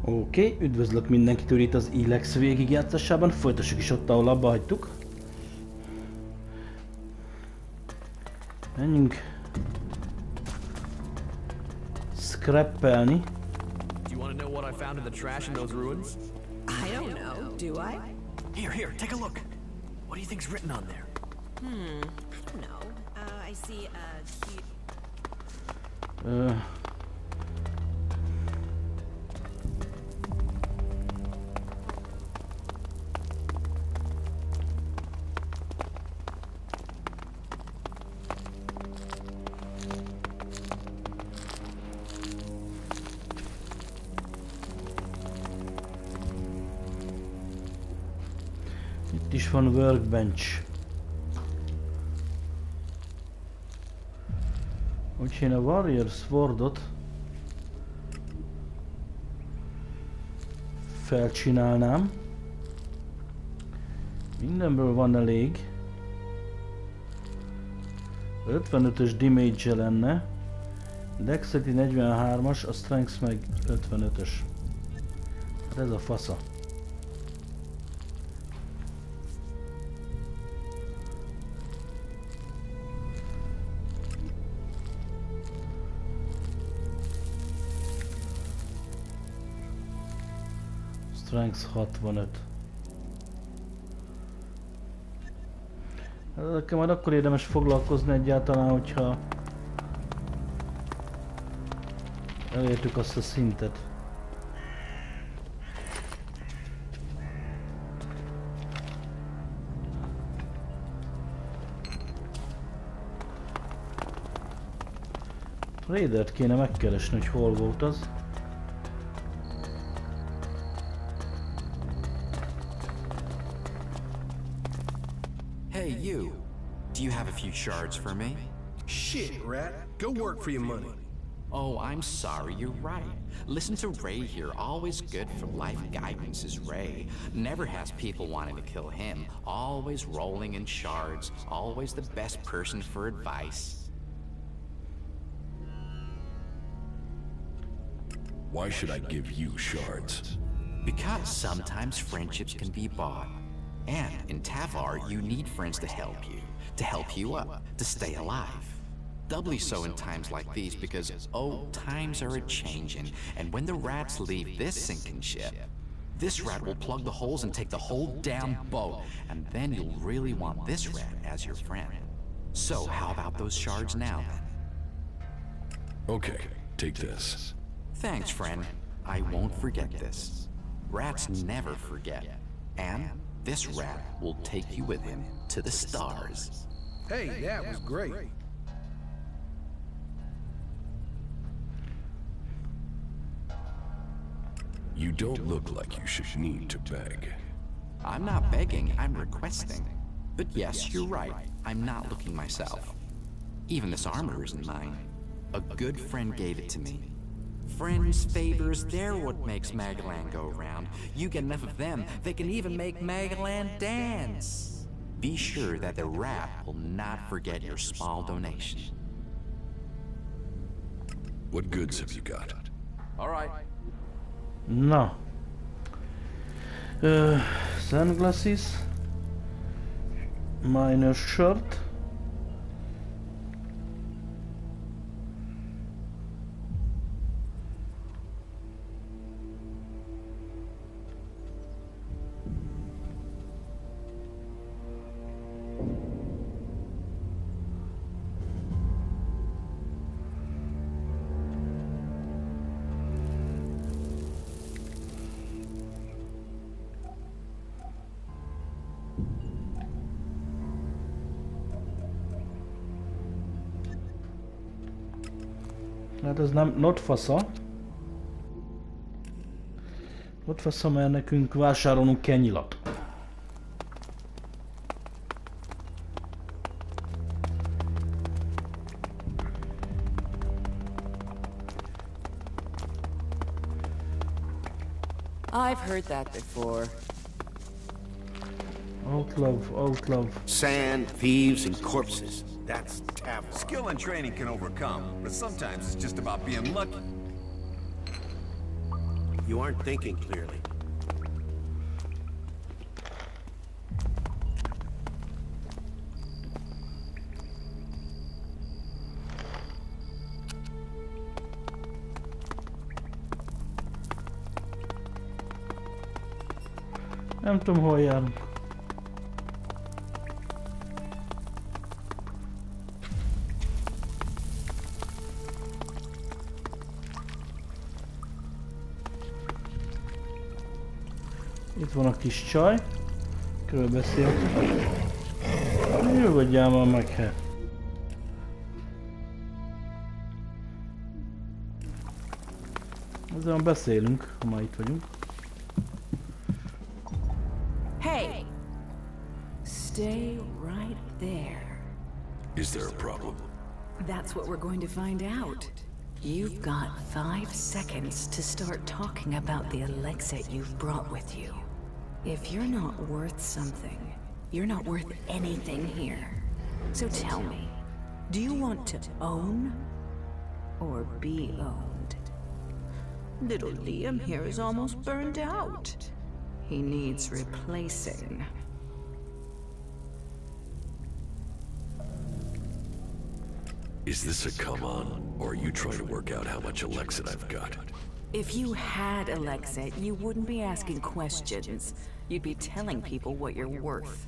Oké, üdvözlök mindenkitől itt az ELEX végigjátszásában, folytassuk is ott, ahol abba hagytuk. Menjünk scrappelni. Do you want to know what I found in the trash in those ruins? I don't know, do I? Here, take a look. What do you think's written on there? I don't know. I see a cute... Itt is van workbench. Hogyha én a warrior swordot felcsinálnám, mindenből van elég. 55-ös damage-e lenne, Dexterity 43-as, a Strength meg 55-ös. Hát ez a fasza. Strength 65. Ezekkel majd akkor érdemes foglalkozni egyáltalán, hogyha elértük azt a szintet. Raidert kéne megkeresni, hogy hol volt az. Hey, you. Do you have a few shards for me? Shit, rat. Go work for your money. Oh, I'm sorry, you're right. Listen to Ray here. Always good for life guidance is Ray. Never has people wanting to kill him. Always rolling in shards. Always the best person for advice. Why should I give you shards? Because sometimes friendships can be bought. And in Tavar, you need friends to help you up, to stay alive. Doubly so in times like these because, oh, times are a-changin', and when the rats leave this sinking ship, this rat will plug the holes and take the whole damn boat, and then you'll really want this rat as your friend. So how about those shards now, then? Okay, take this. Thanks, friend. I won't forget this. Rats never forget. And this rat will take you with him to the stars. Hey, that was great. You don't look like you should need to beg. I'm not begging, I'm requesting. But yes, you're right. I'm not looking myself. Even this armor isn't mine. A good friend gave it to me. Friends, favors, they're what makes Magalan go round. You get enough of them, they can even make Magalan dance. Be sure that the rat will not forget your small donation. What goods have you got? All right. Na. Sunglasses. Minor shirt. Hát ez nem not fasza. Not fasza, mert nekünk vásárolnunk kell nyilat. I've heard that before. Outlaw. Sand, thieves, and corpses. That's Tavar. Skill and training can overcome, but sometimes it's just about being lucky. You aren't thinking clearly. Nem tudom, hol járunk. Itt van a kis csaj. Körül beszéltek. Nyugodjál már meg, he. Ezzel beszélünk, ha már itt vagyunk. Hey! Stay right there. Is there a problem? That's what we're going to find out. You've got 5 seconds to start talking about the ELEX you've brought with you. If you're not worth something, you're not worth anything here. So tell me, do you want to own or be owned? Little Liam here is almost burned out. He needs replacing. Is this a come on, or are you trying to work out how much Elexit I've got? If you had Elexit, you wouldn't be asking questions. You'd be telling people what you're worth.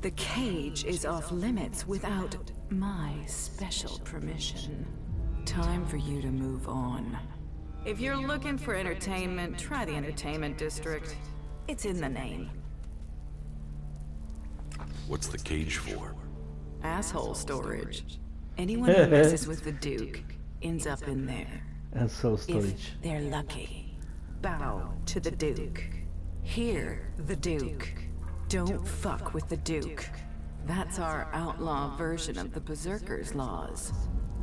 The cage is off limits without my special permission. Time for you to move on. If you're looking for entertainment, try the entertainment district. It's in the name. What's the cage for? Asshole storage. Anyone who messes with the Duke ends up in there. And so If storage. they're lucky, bow to the Duke. Hear the Duke. Don't fuck with the Duke. That's our outlaw version of the Berserker's laws.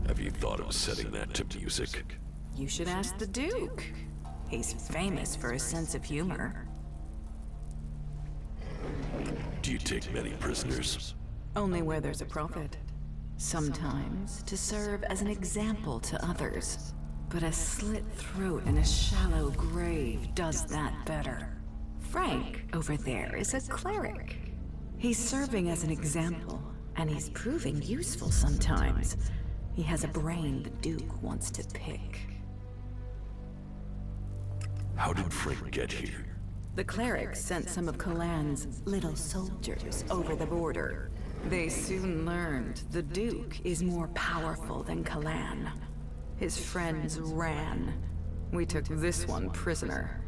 Have you thought of setting that to music? You should ask the Duke. He's famous for his sense of humor. Do you take many prisoners? Only where there's a profit. Sometimes to serve as an example to others. But a slit throat and a shallow grave does that better. Frank, over there, is a cleric. He's serving as an example, and he's proving useful sometimes. He has a brain the Duke wants to pick. How did Frank get here? The cleric sent some of Kalan's little soldiers over the border. They soon learned the Duke is more powerful than Kalan. His friends ran. We took this one prisoner.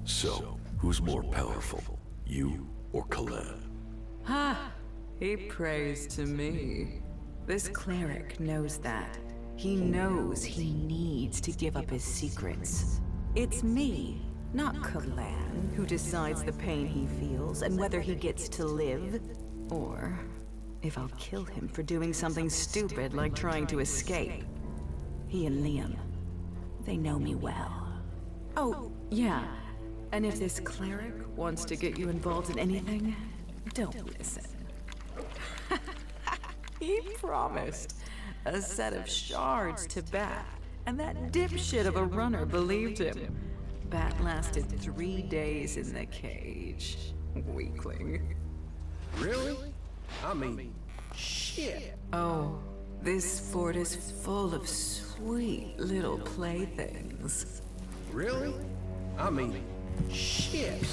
So, who's more powerful, you or Kalan? Ha! He prays to me. This cleric knows that. He knows he needs to give up his secrets. It's me, not Kalan, who decides the pain he feels and whether he gets to live, or if I'll kill him for doing something stupid like trying to escape. He and Liam, they know me well. Oh, yeah, and if this cleric wants to get you involved in anything, don't listen. He promised a set of shards to Bat, and that dipshit of a runner believed him. Bat lasted 3 days in the cage. Weakling. Really? I mean, shit. Oh, this fort is full of sweet little playthings. Really? I mean, shit.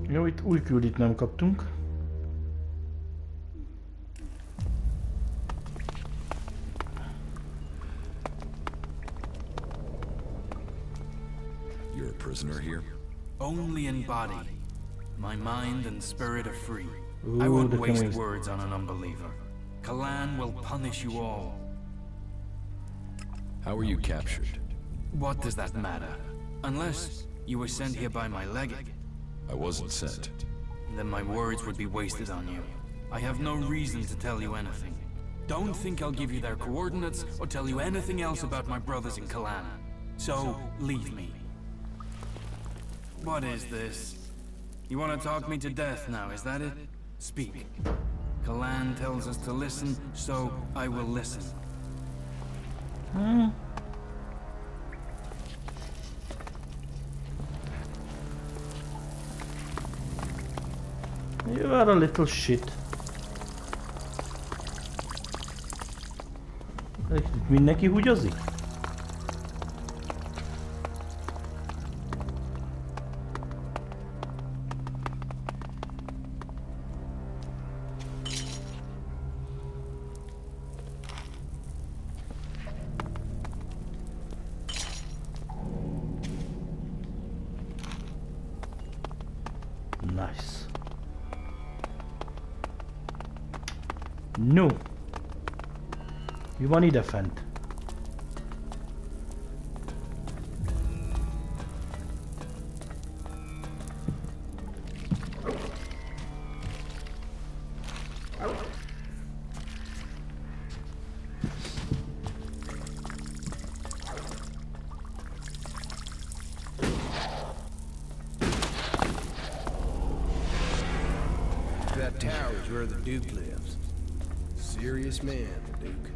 Jó, itt új küldit nem kaptunk. You're a prisoner here? Only in body. My mind and spirit are free. Ooh, I won't the waste communist. words on an unbeliever. Kalan will punish you all. How were you captured? What does that matter? Unless you were sent here by my legate. I wasn't sent. Then my words would be wasted on you. I have no reason to tell you anything. Don't think I'll give you their coordinates or tell you anything else about my brothers in Kalan. So, leave me. What is this? You want to talk me to death now, is that it? Speak. Kalan tells us to listen, so I will listen. You are a little shit. Mindenki húgyozik? Nice. No. Mi van ide fent? That tower is where the Duke lives. Serious man, the Duke.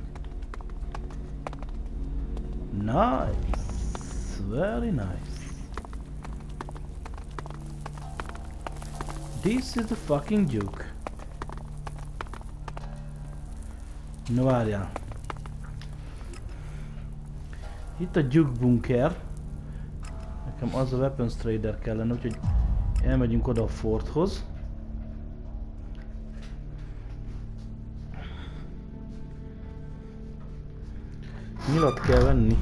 Nice. Very nice. This is the fucking Duke. No, várjál. Itt a Duke bunker. Nekem az a weapons trader kellene, úgyhogy elmegyünk oda a forthoz. Nyilat kell venni.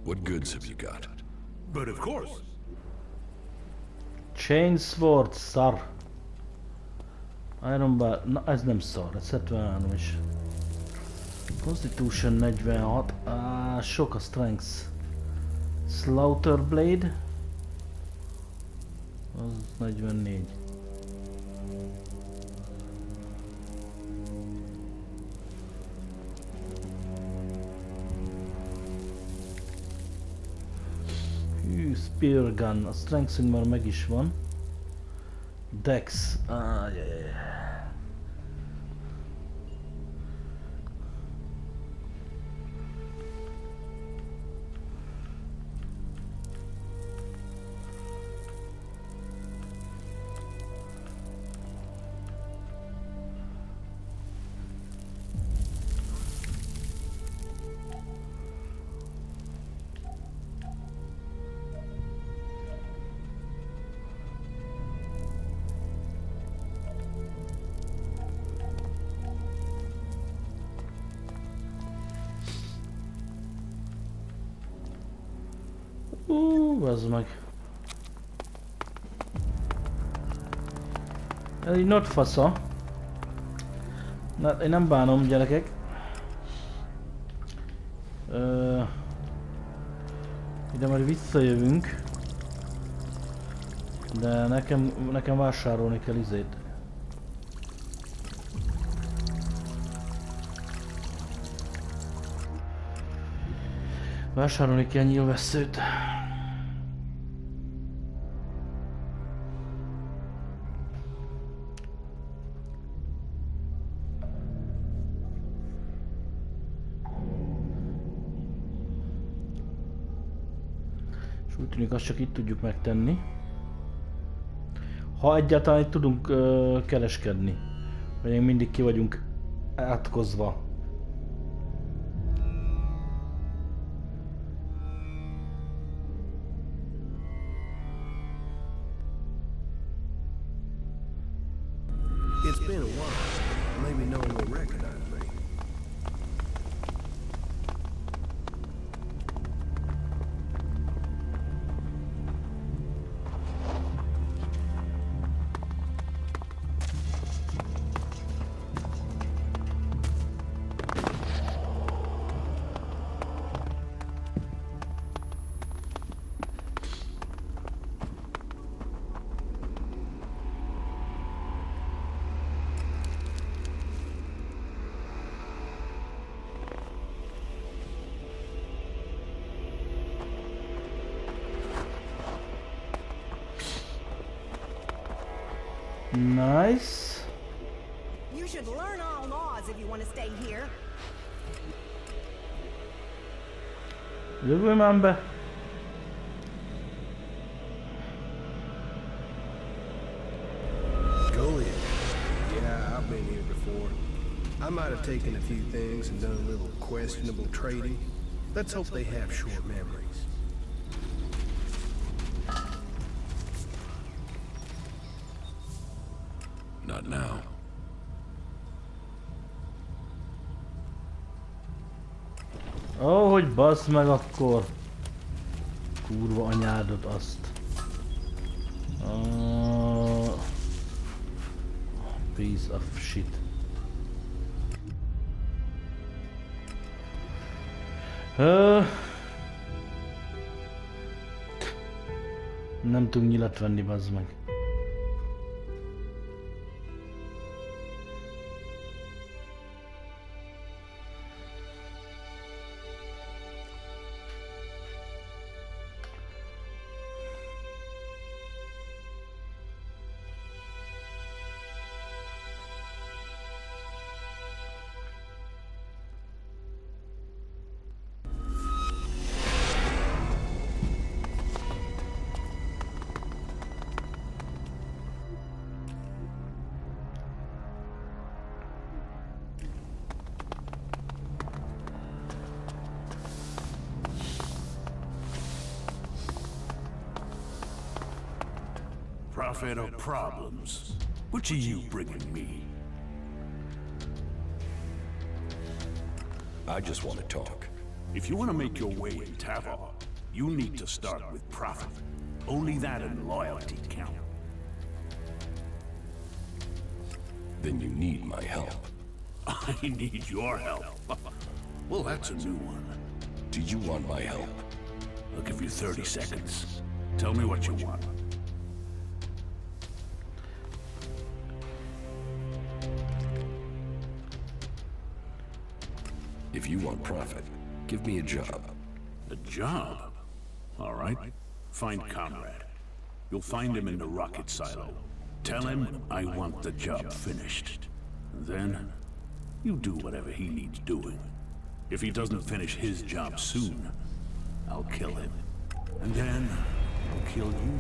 What goods have you got? But of course. Chainsword, szar. Iron Bar, na ez nem szar, ez 73 is. Constitution 46, sok a Strength. Slaughter Blade. Az 44. Spear Gun, a Strength már meg is van. Dex, az meg. Ez így not fasza. Na, én nem bánom, gyerekek. Ide majd visszajövünk. De nekem vásárolni kell izét. Vásárolni kell nyílvesszőt. És úgy tűnik, azt csak itt tudjuk megtenni. Ha egyáltalán itt tudunk kereskedni. Vagy még mindig ki vagyunk átkozva. It's been a while. Maybe no one will recognize me. Nice. You should learn all laws if you want to stay here. Jövő már be. Go in. Yeah, I've been here before. I might have taken a few things and done a little questionable trading. Let's hope they have short memories. Not now. Ó, hogy bassz meg akkor. Kurva anyádod azt. Piece of shit. Nem tudunk nyilat venni, bazd meg. Prophet of problems. Which are you bringing me? I just want to talk. If you want to make your way in Tavar, you need to start with Prophet. Only that and loyalty count. Then you need my help. I need your help. Well, that's a new one. Do you want my help? I'll give you 30 seconds. Tell me what you want. If you want profit, give me a job. A job? All right. Find Conrad. You'll find him in the rocket silo. Tell him I want the job finished. And then, you do whatever he needs doing. If he doesn't finish his job soon, I'll kill him. And then, I'll kill you.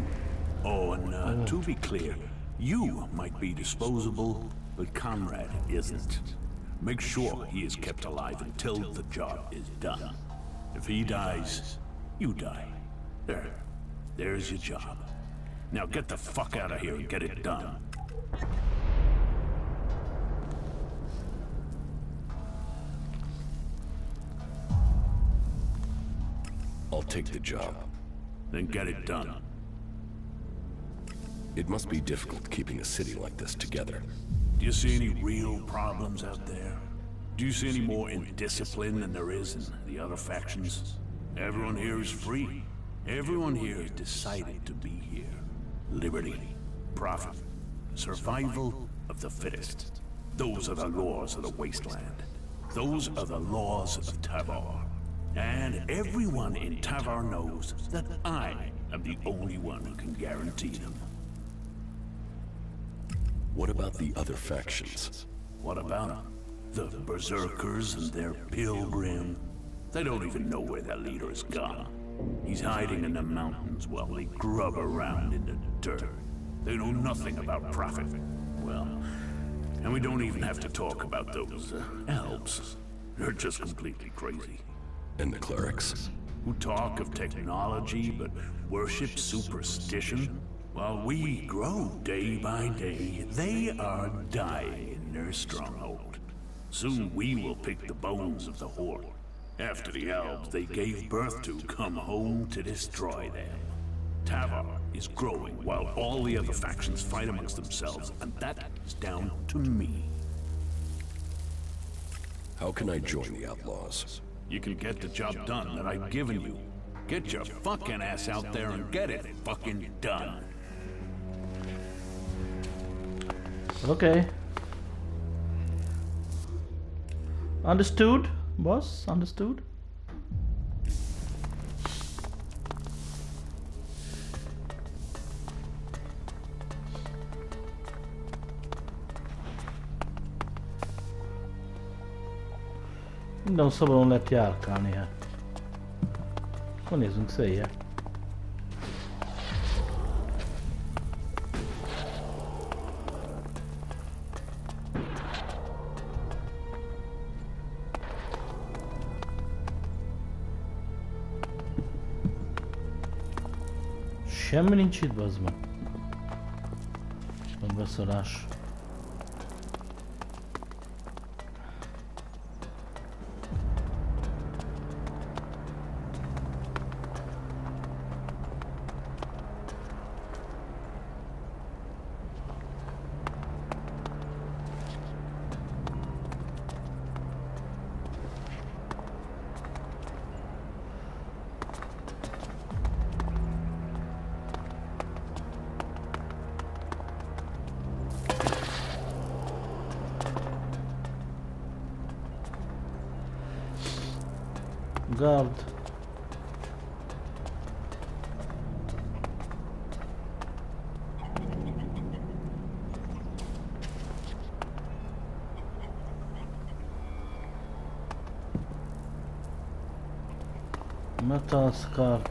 Oh, and to be clear, you might be disposable, but Conrad isn't. Make sure he is kept alive until the job is done. If he dies, you die. There's your job. Now get the fuck out of here and get it done. I'll take the job. Then get it done. It must be difficult keeping a city like this together. Do you see any real problems out there? Do you see any more indiscipline than there is in the other factions? Everyone here is free. Everyone here has decided to be here. Liberty, profit, survival of the fittest. Those are the laws of the wasteland. Those are the laws of Tavar. And everyone in Tavar knows that I am the only one who can guarantee them. What about the other factions? What about them? The Berserkers and their pilgrim. They don't even know where their leader has gone. He's hiding in the mountains while they grub around in the dirt. They know nothing about profit. Well, and we don't even have to talk about those elves. They're just completely crazy. And the clerics? Who talk of technology but worship superstition? While we grow day by day, they are dying in their stronghold. Soon we will pick the bones of the Horde. After the elves they gave birth to come home to destroy them. Tavar is growing while all the other factions fight amongst themselves, and that is down to me. How can I join the outlaws? You can get the job done that I've given you. Get your fucking ass out there and get it fucking done. Okay. Understood, boss? Understood? Minden szabadon lehet járkálni, hát. Akkor nézzünk széjjel. Semmi nincs itt, bazd meg. A beszarás. Guard. Metal scar.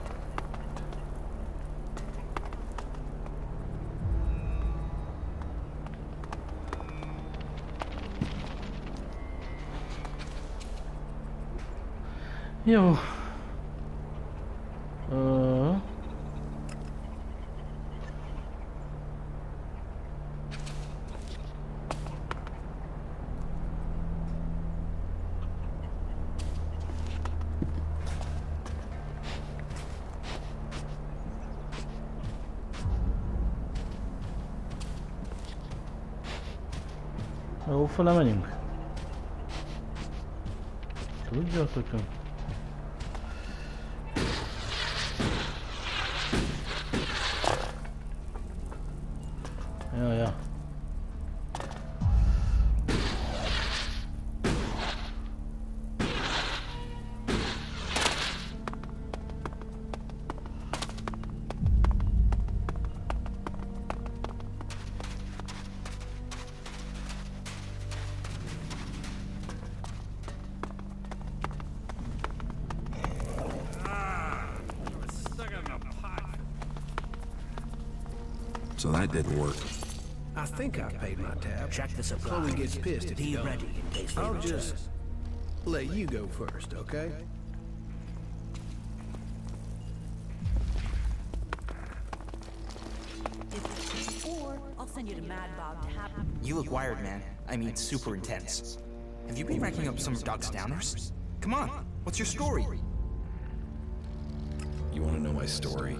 Jó. Jó, fele menjünk. Tudjátok? Ja. So that didn't work. I think I paid my tab. Check the supply. Chloe gets pissed if you Be don't. ready in case they I'll return. just let you go first, okay? Or I'll send you to Mad Bob to have. You look wired, man. I mean, super intense. Have you been racking up some of Doc's downers? Come on, what's your story? You want to know my story?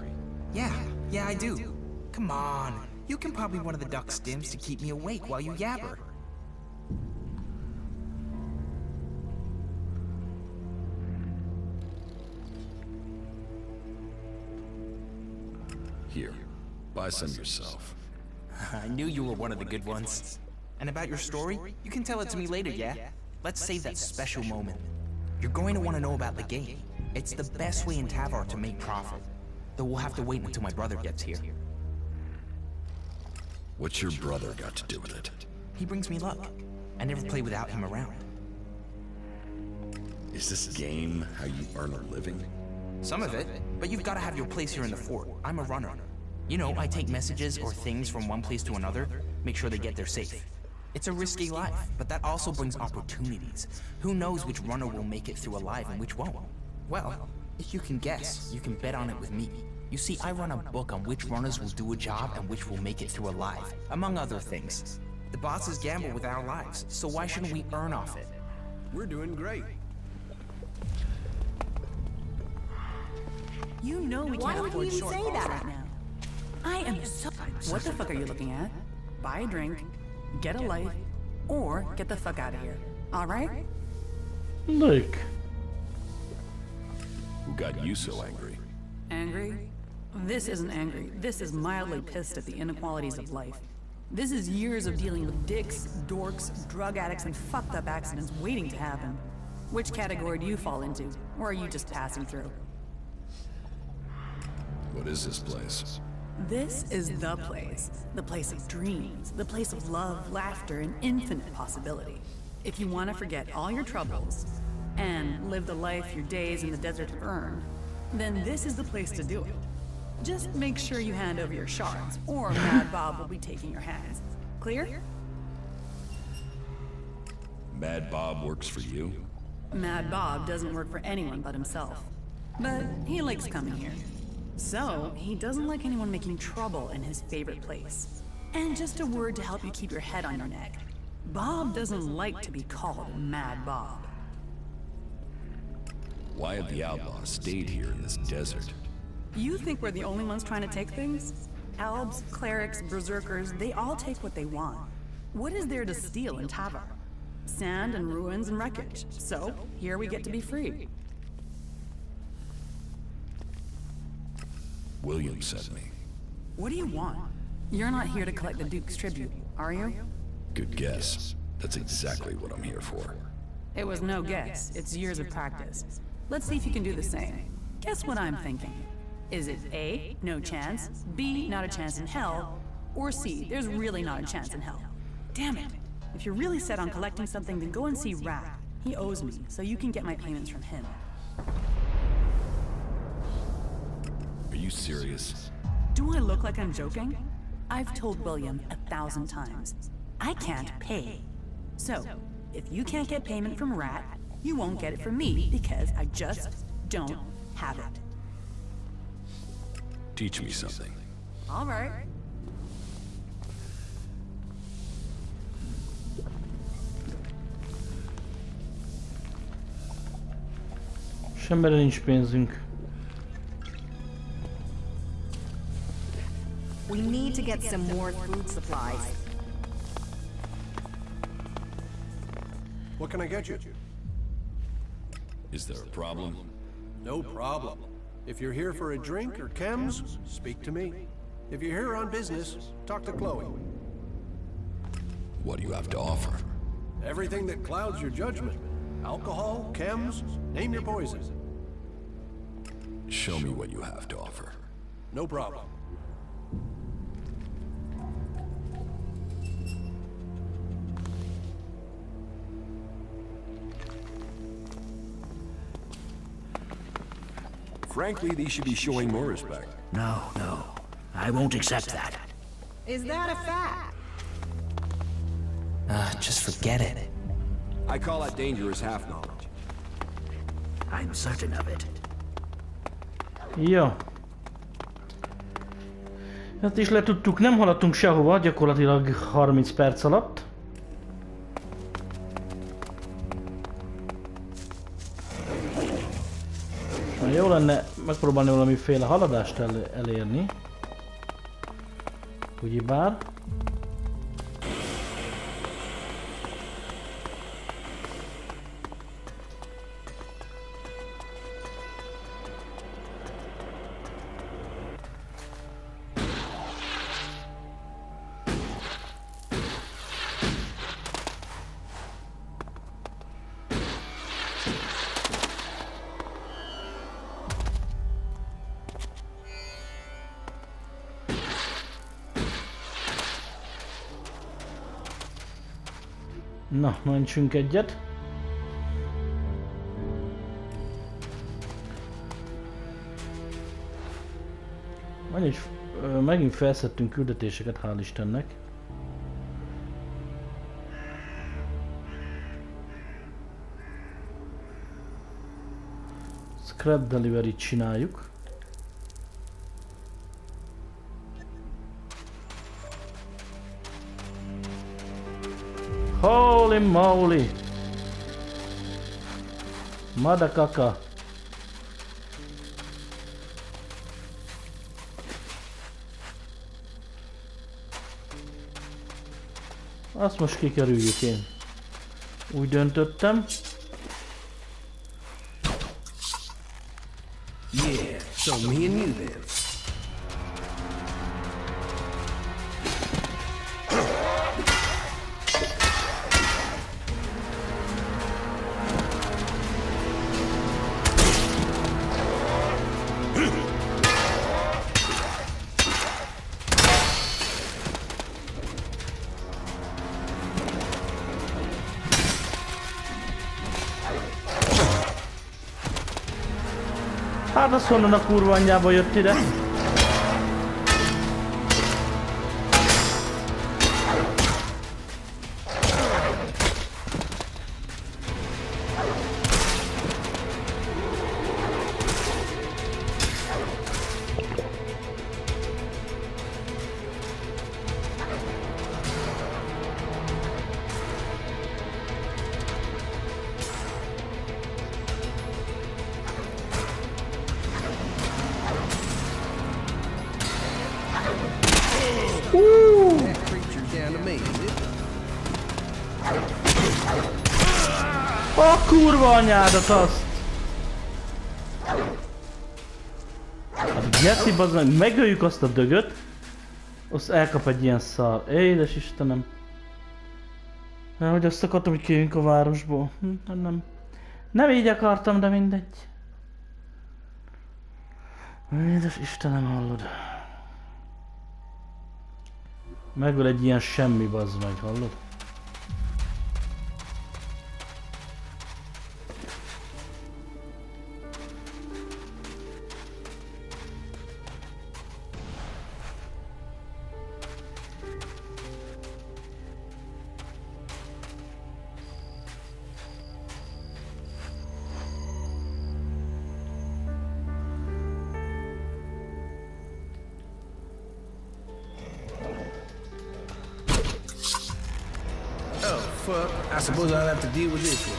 Yeah, I do. Come on, you can pop me one of the Duck stims to keep me awake while you yabber. Here, buy some yourself. I knew you were one of the good ones. And about your story, you can tell it to me later, yeah? Let's save that special moment. You're going to want to know about the game. It's the best way in Tavar to make profit. Though we'll have to wait until my brother gets here. What's your brother got to do with it? He brings me luck. I never play without him around. Is this game how you earn a living? Some of it, but you've got to have your place here in the fort. I'm a runner. You know, I take messages or things from one place to another, make sure they get there safe. It's a risky life, but that also brings opportunities. Who knows which runner will make it through alive and which won't? Well, if you can guess, you can bet on it with me. You see, I run a book on which runners will do a job and which will make it through alive, among other things. The bosses gamble with our lives, so why shouldn't we earn off it? We're doing great. You know we Why can't would afford you even say shortfalls that? right now. I am so... What the fuck are you looking at? Buy a drink, get a life, or get the fuck out of here. All right? Look. Who got you so angry? Angry? This isn't angry. This is mildly pissed at the inequalities of life. This is years of dealing with dicks, dorks, drug addicts, and fucked up accidents waiting to happen. Which category do you fall into? Or are you just passing through? What is this place? This is the place of dreams, the place of love, laughter, and infinite possibility. If you want to forget all your troubles and live the life your days in the desert have earned, then this is the place to do it. Just make sure you hand over your shards, or Mad Bob will be taking your hands. Clear? Mad Bob works for you? Mad Bob doesn't work for anyone but himself. But he likes coming here. So, he doesn't like anyone making trouble in his favorite place. And just a word to help you keep your head on your neck. Bob doesn't like to be called Mad Bob. Why have the outlaws stayed here in this desert? You think we're the only ones trying to take things? Elves, clerics, berserkers, they all take what they want. What is there to steal in Tavar? Sand and ruins and wreckage. So, here we get to be free. William sent me. What do you want? You're not here to collect the Duke's tribute, are you? Good guess. That's exactly what I'm here for. It was no guess. It's years of practice. Let's see if you can do the same. Guess what I'm thinking. Is it A, no chance, B, not a chance in hell, or C, there's really not a chance in hell? Damn it. If you're really set on collecting something, then go and see Rat. He owes me, so you can get my payments from him. Are you serious? Do I look like I'm joking? I've told William 1,000 times. I can't pay. So, if you can't get payment from Rat, you won't get it from me because I just don't have it. Teach me something. All right. Semmire nincs pénzünk. We need to get some more food supplies. What can I get you? Is there a problem? No problem. If you're here for a drink or chems, speak to me. If you're here on business, talk to Chloe. What do you have to offer? Everything that clouds your judgment. Alcohol, chems, name your poison. Show me what you have to offer. No problem. Frankly, these should be showing more respect. No, no. I won't accept that. Is that a fact? Just forget it. I call that dangerous half-knowledge. I'm certain of it. Ja. Ezt is letudtuk, nem haladtunk sehova, gyakorlatilag 30 perc alatt. Jó lenne megpróbálni valamiféle haladást elérni. Ugyebár. Na, mentsünk egyet. Megint felszedtünk küldetéseket, hál' Istennek. Scrap Delivery-t csináljuk. Holy moly! Madakaka! Azt most kikerüljük én. Úgy döntöttem. Yeah, so me and you then. Hát az honnan a kurva anyjába jött ide? That creature's down to me, is it? A kurva anyádat azt! Hát Jesse, bazd meg, megöljük azt a dögöt, azt elkap egy ilyen szar. Édes Istenem! Hogy azt akartam, hogy kijöjjünk a városból. Nem. Nem így akartam, de mindegy. Édes Istenem, hallod? Megöl egy ilyen semmi, bazd meg, hallod? Oh, fuck. I suppose I'll have to deal with this one.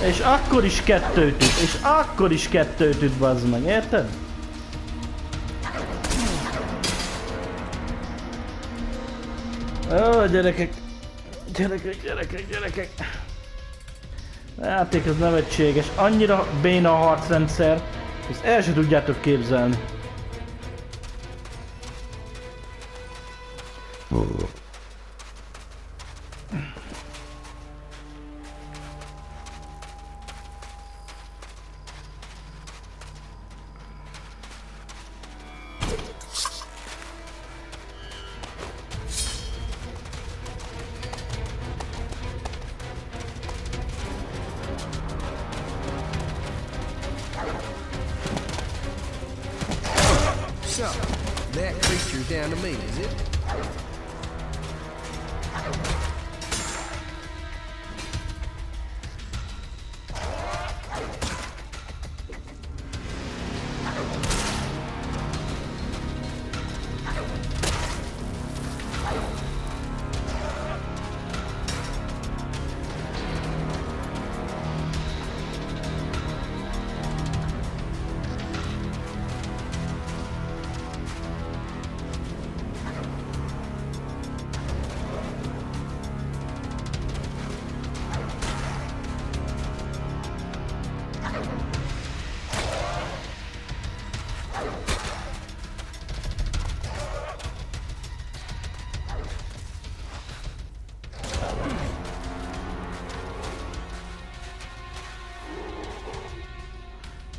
És akkor is kettőt üt, és akkor is kettőt üt, bazd meg, érted? Ó, gyerekek! Gyerekek! A játék az nevetséges, annyira béna a harcrendszer, ezt el sem tudjátok képzelni. So, that creature's down to me, is it?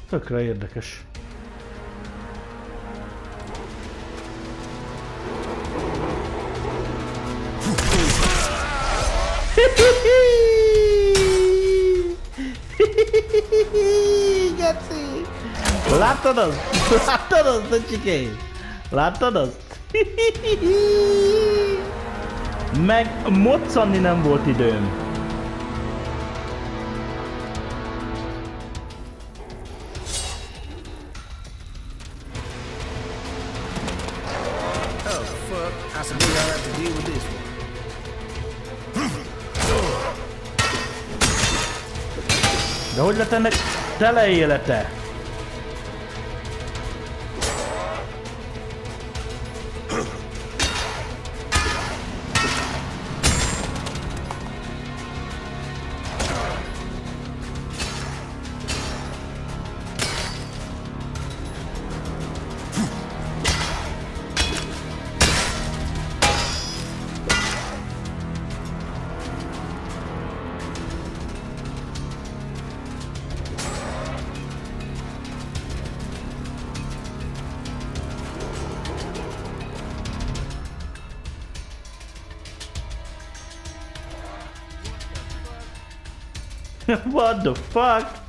Tökre érdekes. Geci! Láttad azt? Láttad azt, öcsiké? Láttad azt? Meg moccanni nem volt időm. I suppose I'll have to deal with this one. De hogy lett ennek tele élete? What the fuck?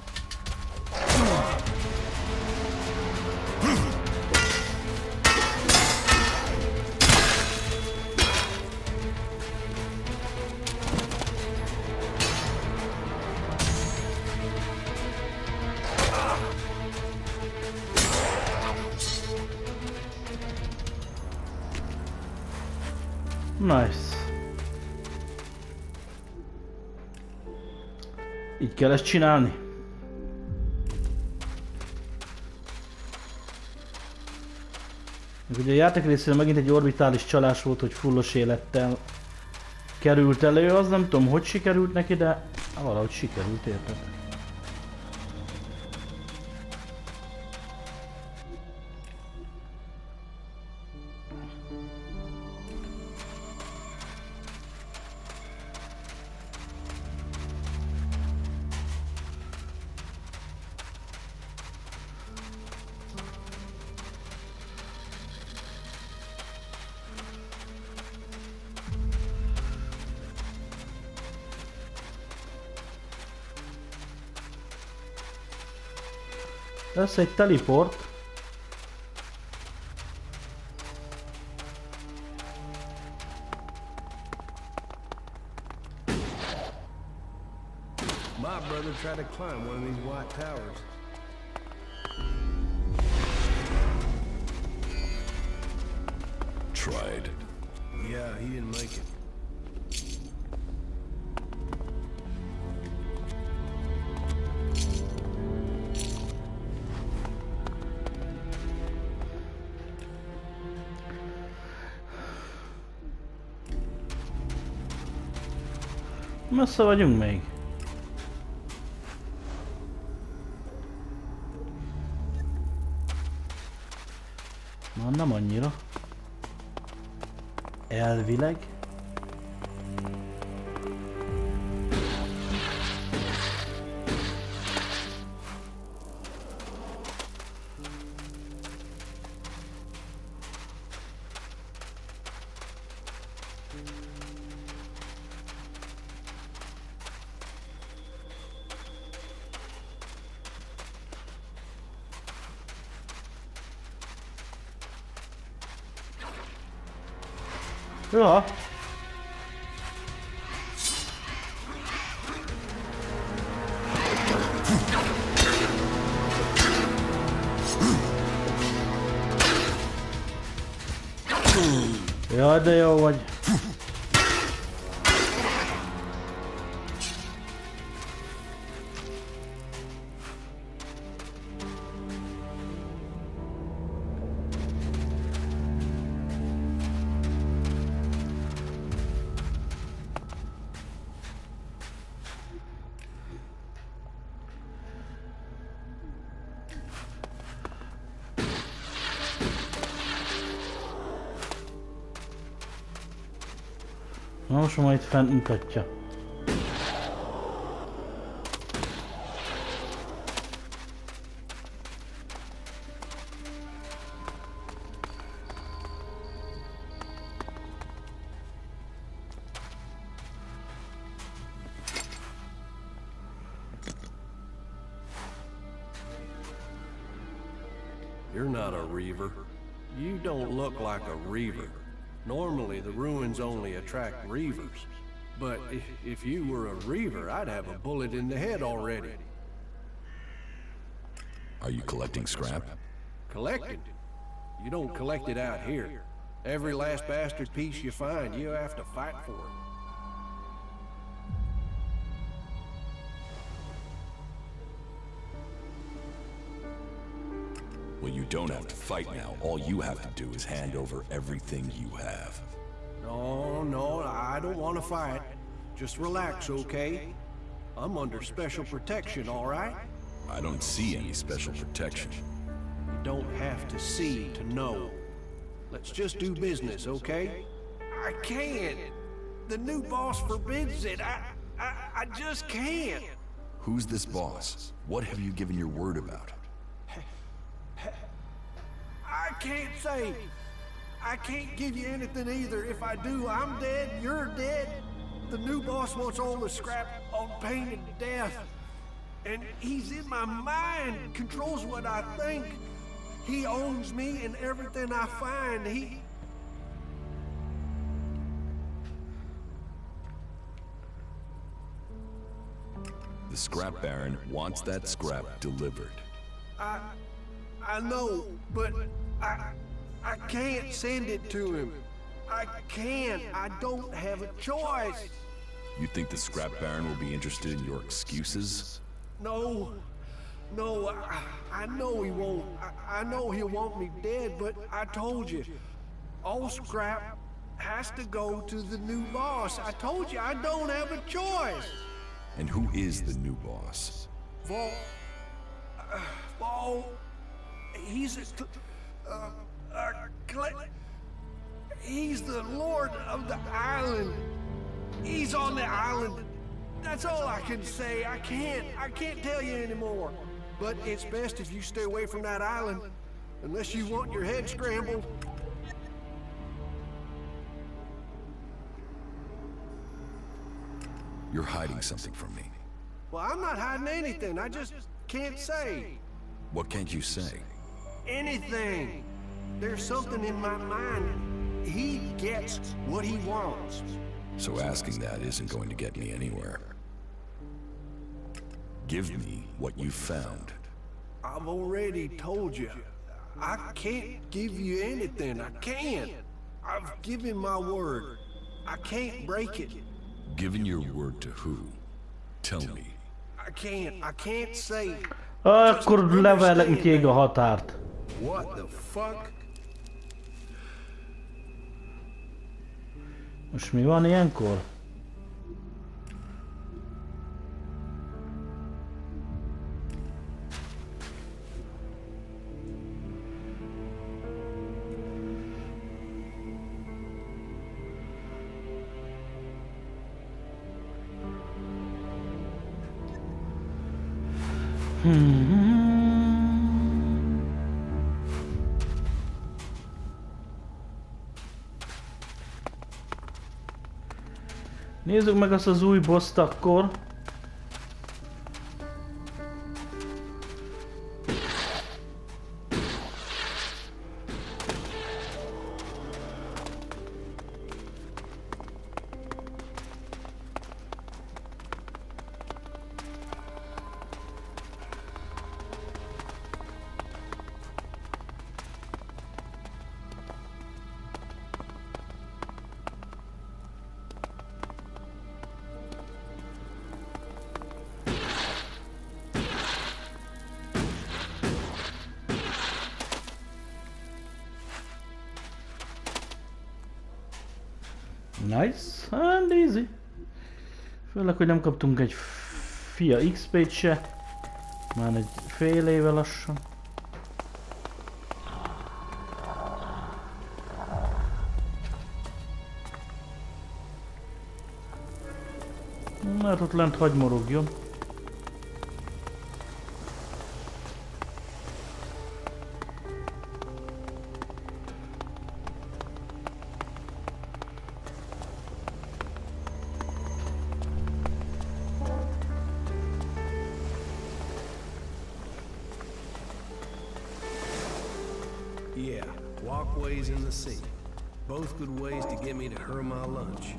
Nice. Így kell ezt csinálni. Ugye a játék részéről megint egy orbitális csalás volt, hogy fullos élettel került elő, az nem tudom, hogy sikerült neki, de valahogy sikerült, érted? Lesz egy teleport. My brother tried to climb one of these white towers. Tried. Yeah, he didn't make it. Messze vagyunk még. Na, nem annyira. Elvileg. Ja. Jaj, de jó vagy. Na most majd fent mutatja. You're not a reaver. You don't look like a reaver. Normally, the ruins only attract reavers. But if you were a reaver, I'd have a bullet in the head already. Are you collecting scrap? Collecting? You don't collect it out here. Every last bastard piece you find, you have to fight for it. Well, you don't have to fight now. All you have to do is hand over everything you have. No, I don't want to fight. Just relax, okay? I'm under special protection, all right? I don't see any special protection. You don't have to see to know. Let's just do business, okay? I can't. The new boss forbids it. I just can't. Who's this boss? What have you given your word about? I can't say. I can't give you anything either. If I do, I'm dead, you're dead. The new boss wants all the scrap on pain and death. And he's in my mind, controls what I think. He owns me and everything I find. The scrap baron wants that scrap delivered. I know, but I can't send it to him. I can't. I don't have a choice. You think the scrap baron will be interested in your excuses? No, I know he won't. I know he'll want me dead, but I told you, all scrap has to go to the new boss. I told you, I don't have a choice. And who is the new boss? Vol, he's he's the lord of the island. He's on the island. That's all I can say. I can't tell you anymore. But it's best if you stay away from that island, unless you want your head scrambled. You're hiding something from me. Well, I'm not hiding anything. I just can't say. What can't you say? Anything. There's something in my mind. He gets what he wants. So asking that isn't going to get me anywhere. Give me what you found. I've already told you. I can't give you anything. I can't. I've given my word. I can't break it. Given your word to who? Tell me. I can't say. Akkor levelek ki a határt. What the fuck? Most mi van ilyenkor? Nézzük meg azt az új bosst akkor. Nice and easy. Főleg, hogy nem kaptunk egy fia XP-t se. Már egy fél éve lassan. Hát ott lent hagy morogjon. Yeah, walkways in the sea. Both good ways to get me to her my lunch.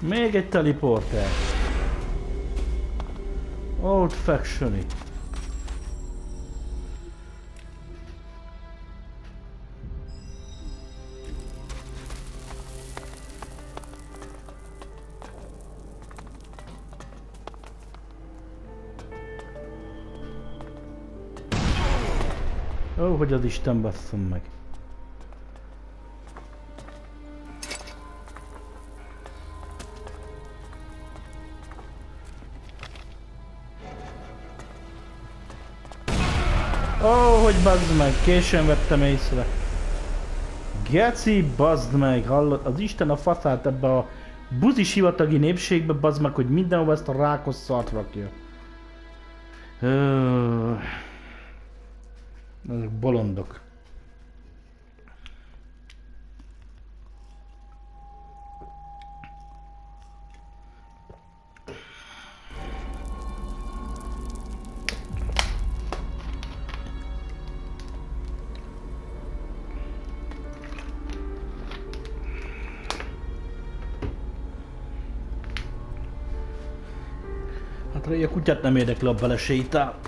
Még egy teleporter. Old Faction-i. Ó, hogy az Isten basszom meg. Ó, hogy bazd meg, későn vettem észre. Geci, bazd meg, hallod, az Isten a faszát ebbe a buzi sivatagi népségbe, bazd meg, hogy mindenhova ezt a rákos szart rakja. Ezek bolondok. A kutyát nem érdekli, a belesétál.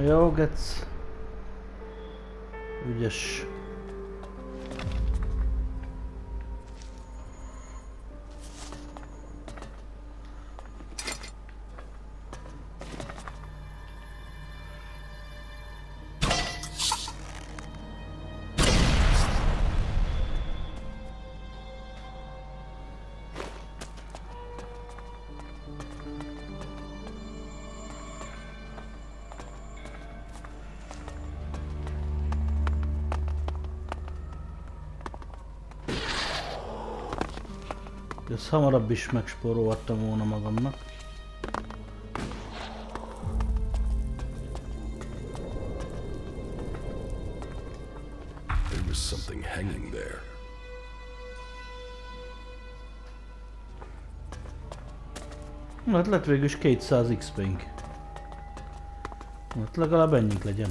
Jó, gec. Ügyes. Ezt hamarabb is megspórolhattam volna magamnak. There was something hanging there. Hát lett végül is 200 XP-nk. Hát legalább ennyit legyen.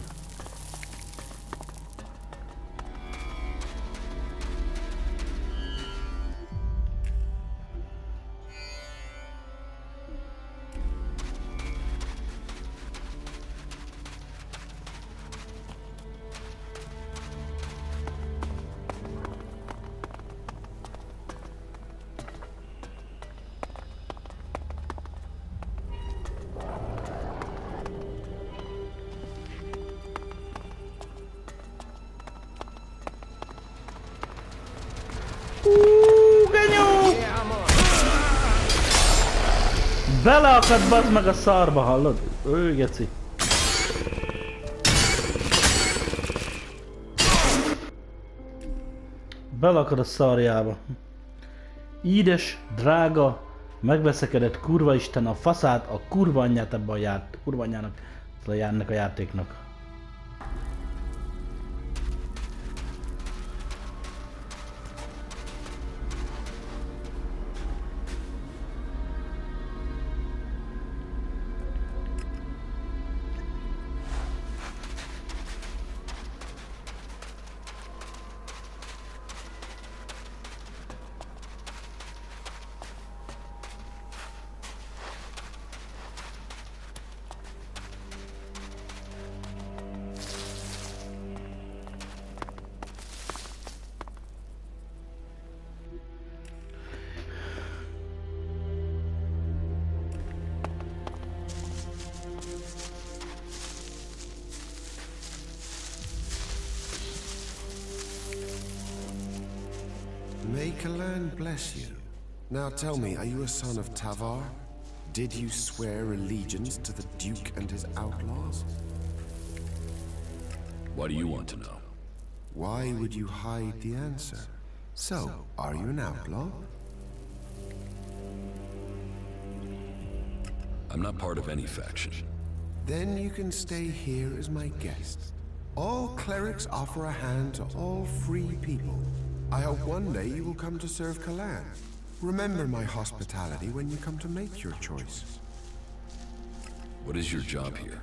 Beleakad bazd meg a szarba, hallod? Ő geci. Beleakad a szarjába. Ídes, drága, megbeszekedett kurva isten, a faszát, a kurva anyját ebben a kurva anyjának, ennek a játéknak. May Kalan bless you. Now tell me, are you a son of Tavar? Did you swear allegiance to the Duke and his outlaws? Why do you want to know? Why would you hide the answer? So, are you an outlaw? I'm not part of any faction. Then you can stay here as my guest. All clerics offer a hand to all free people. I hope one day you will come to serve Kalan. Remember my hospitality when you come to make your choice. What is your job here?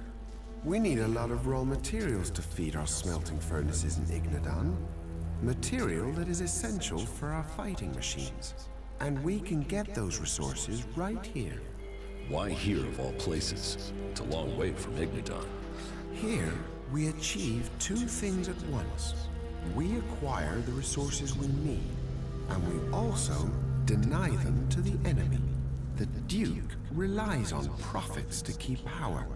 We need a lot of raw materials to feed our smelting furnaces in Ignadan. Material that is essential for our fighting machines. And we can get those resources right here. Why here of all places? It's a long way from Ignadan. Here, we achieve two things at once. We acquire the resources we need, and we also deny them to the enemy. The Duke relies on profits to keep power.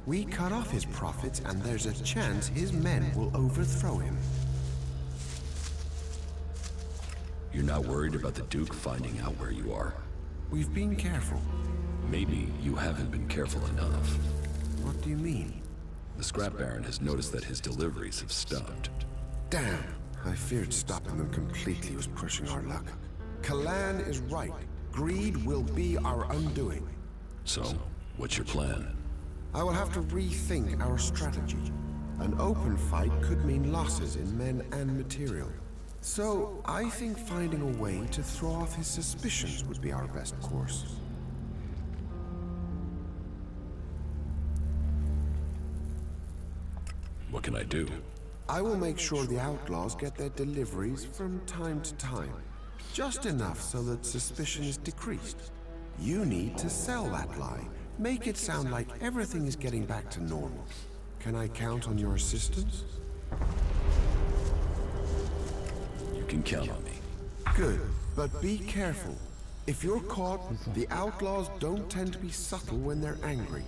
We cut off his profits, and there's a chance his men will overthrow him. You're not worried about the Duke finding out where you are? We've been careful. Maybe you haven't been careful enough. What do you mean? The Scrap Baron has noticed that his deliveries have stopped. Damn! I feared stopping them completely was pushing our luck. Kalan is right. Greed will be our undoing. So, what's your plan? I will have to rethink our strategy. An open fight could mean losses in men and material. So, I think finding a way to throw off his suspicions would be our best course. What can I do? I will make sure the outlaws get their deliveries from time to time. Just enough so that suspicion is decreased. You need to sell that lie. Make it sound like everything is getting back to normal. Can I count on your assistance? You can count on me. Good, but be careful. If you're caught, the outlaws don't tend to be subtle when they're angry.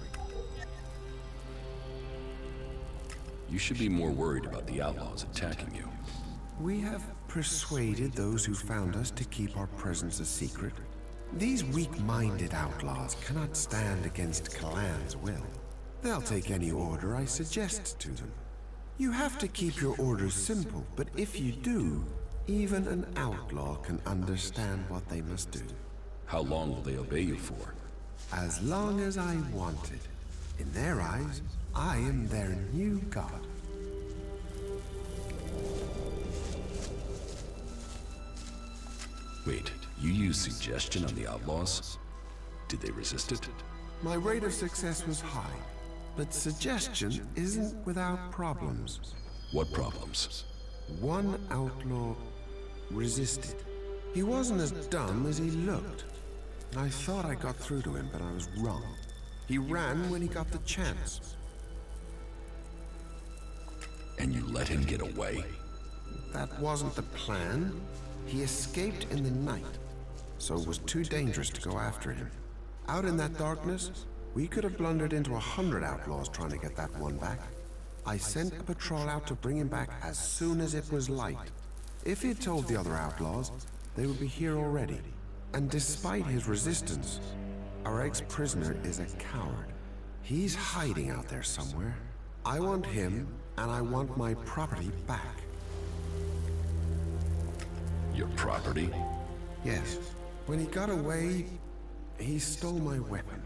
You should be more worried about the outlaws attacking you. We have persuaded those who found us to keep our presence a secret. These weak-minded outlaws cannot stand against Kalan's will. They'll take any order I suggest to them. You have to keep your orders simple, but if you do, even an outlaw can understand what they must do. How long will they obey you for? As long as I want it. In their eyes, I am their new god. Wait, you used suggestion on the outlaws? Did they resist it? My rate of success was high, but suggestion isn't without problems. What problems? One outlaw resisted. He wasn't as dumb as he looked. I thought I got through to him, but I was wrong. He ran when he got the chance. And you let him get away? That wasn't the plan. He escaped in the night, so it was too dangerous to go after him. Out in that darkness, we could have blundered into 100 outlaws trying to get that one back. I sent a patrol out to bring him back as soon as it was light. If he'd told the other outlaws, they would be here already. And despite his resistance, our ex-prisoner is a coward. He's hiding out there somewhere. I want him, and I want my property back. Your property? Yes. When he got away, he stole my weapon.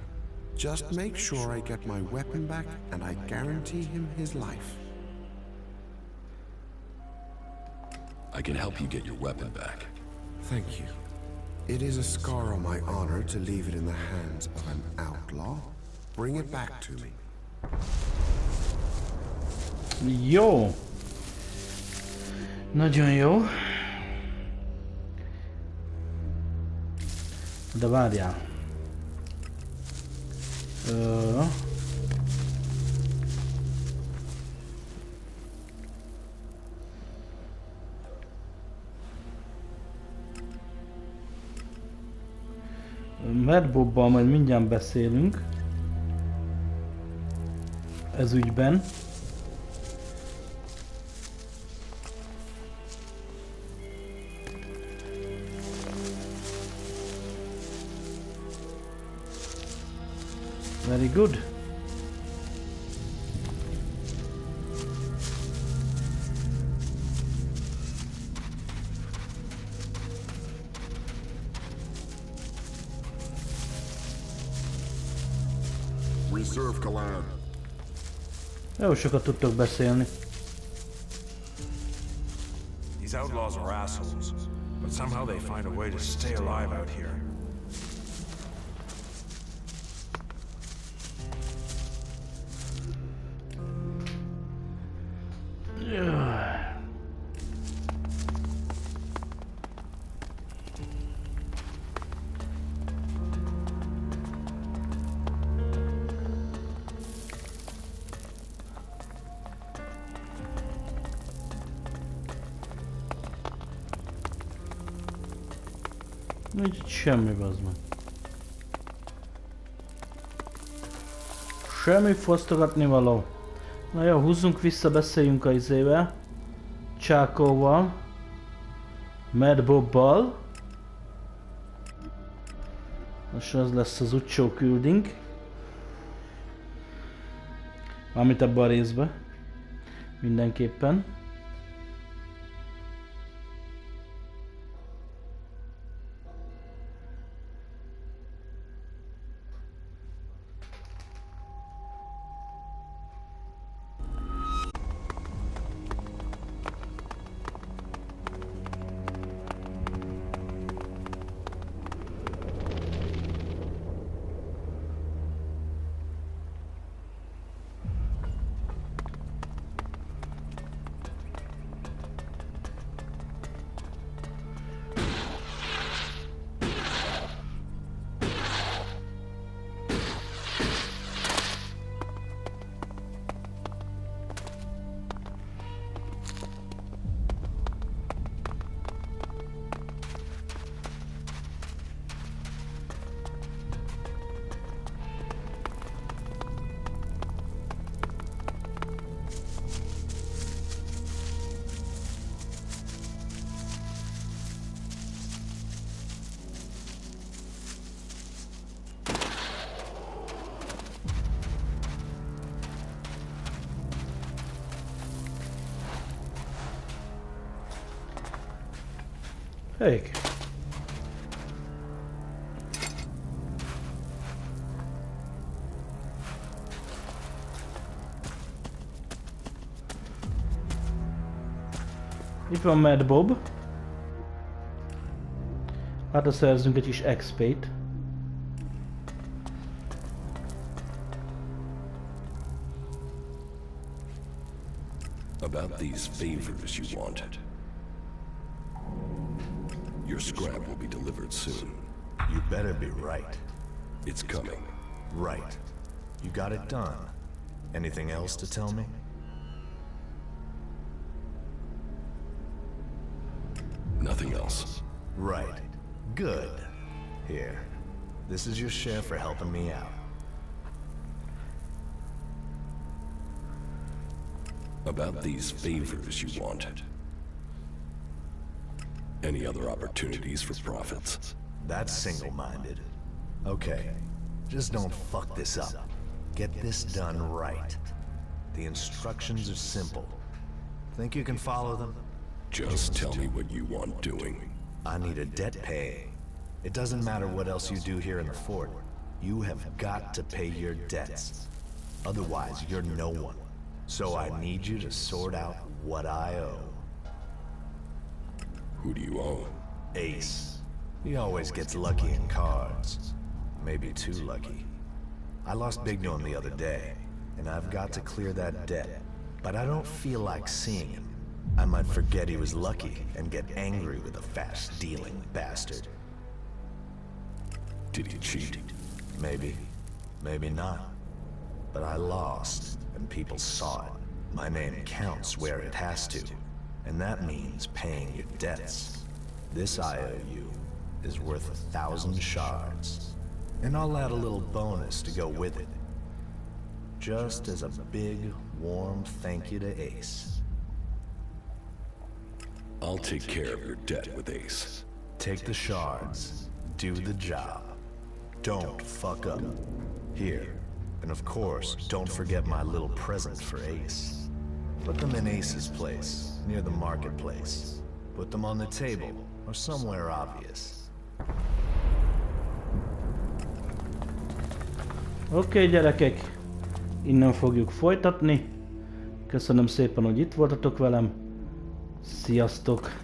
Just make sure I get my weapon back, and I guarantee him his life. I can help you get your weapon back. Thank you. It is a scar on my honor to leave it in the hands of an outlaw. Bring it back to me. Jó. Nagyon jó. De várjál. Mad Bobbal majd mindjárt beszélünk. Ez ügyben. Very good. We serve Kalan. Jó sokat tudtok beszélni. These outlaws are assholes, but somehow they find a way to stay alive out here. Nincs semmi, bazd meg. Semmi fosztogatni való. Na jó, húzzunk vissza, beszéljünk a izével. Csákóval. Mad Bobbal. Most az lesz az utcsó külding. Mármint ebbe a részbe. Mindenképpen. Helyik. Itt van Mad Bob. Hát szerzünk egy kis XP-t. About these favors you wanted. Your scrap will be delivered soon. You better be right. It's coming. Right. You got it done. Anything else to tell me? Nothing else. Right. Good. Here. This is your share for helping me out. About these favors you wanted. Any other opportunities for profits? That's single-minded. Okay. Just don't fuck this up. Get this done right. The instructions are simple. Think you can follow them? Just tell me what you want doing. I need a debt paying. It doesn't matter what else you do here in the fort. You have got to pay your debts. Otherwise, you're no one. So I need you to sort out what I owe. Who do you owe? Ace. He always gets lucky in cards. Maybe too lucky. I lost big to him the other day, and I've got to clear that debt. But I don't feel like seeing him. I might forget he was lucky and get angry with a fast-dealing bastard. Did he cheat? Maybe. Maybe not. But I lost, and people saw it. My name counts where it has to. And that means paying your debts. This IOU is worth 1,000 shards. And I'll add a little bonus to go with it. Just as a big, warm thank you to Ace. I'll take care of your debt with Ace. Take the shards. Do the job. Don't fuck up. Here. And of course, don't forget my little present for Ace. Put them in Ace's place, near the marketplace. Put them on the table, or somewhere obvious. Oké, gyerekek, innen fogjuk folytatni. Köszönöm szépen, hogy itt voltatok velem. Sziasztok!